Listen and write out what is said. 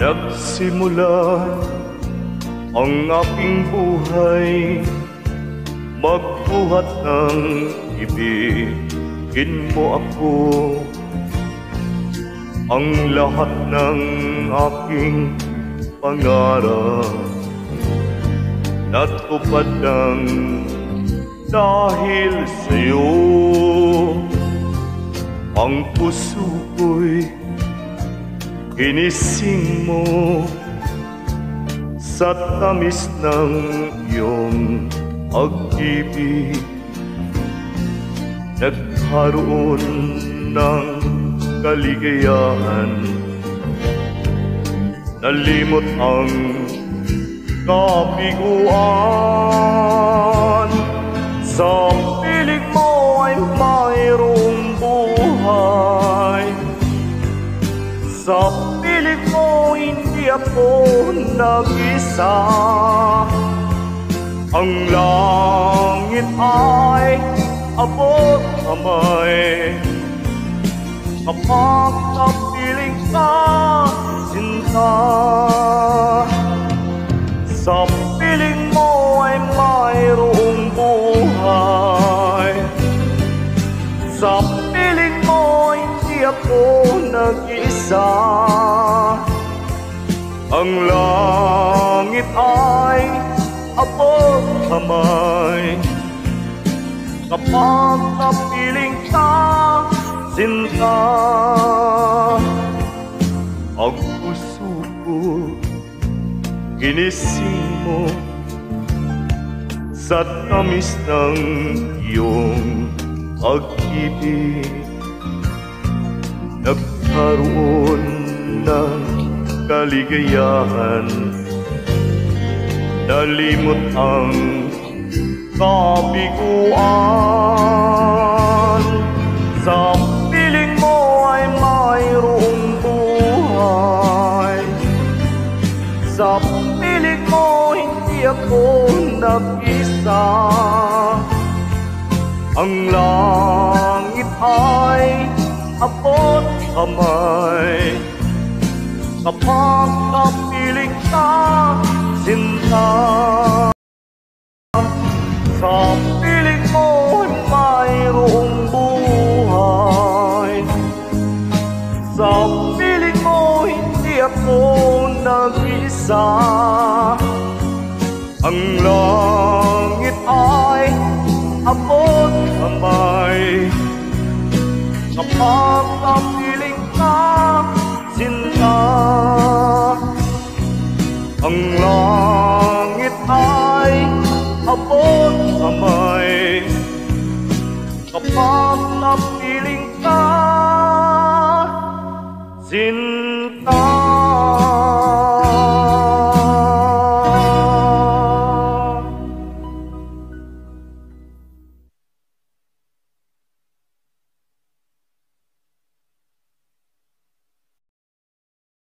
Nagsimula ang aking buhay, magbuhat ng ibigin mo ako. Ang lahat ng aking pangarap natupad ng dahil sa'yo. Ang puso ko'y ginising mo sa tamis ng iyong pag-ibig. Nagkaroon ng kaligayahan, nalimot ang kabiguan. Sa piling mo ay mayroong buhay, sa piling mo hindi ako nag-isa. Ang langit ay abot kamay kapag napiling ka, sinta. Sa piling mo ay mayroong buhay, sa piling mo hindi ako nag-isa. Ang langit ay abot kamay kapag napiling ka, sinta. Ang puso ko ginising mo sa tamis ng iyong pag-ibig. Nagkaroon ng kaligayahan, nalimot ang kabiguan. Sa piling mo ay mayroong buhay, sa piling mo hindi ako nag-isa. Ang langit ay abot kamay kapag napiling ka, sinta. Sa piling mo ay mayroong buhay, sa piling mo hindi ako nag-isa. Ang langit ay abot kamay kapag napiling ka, sinta. Ang langit ay abot kamay kapag napiling ka, sinta.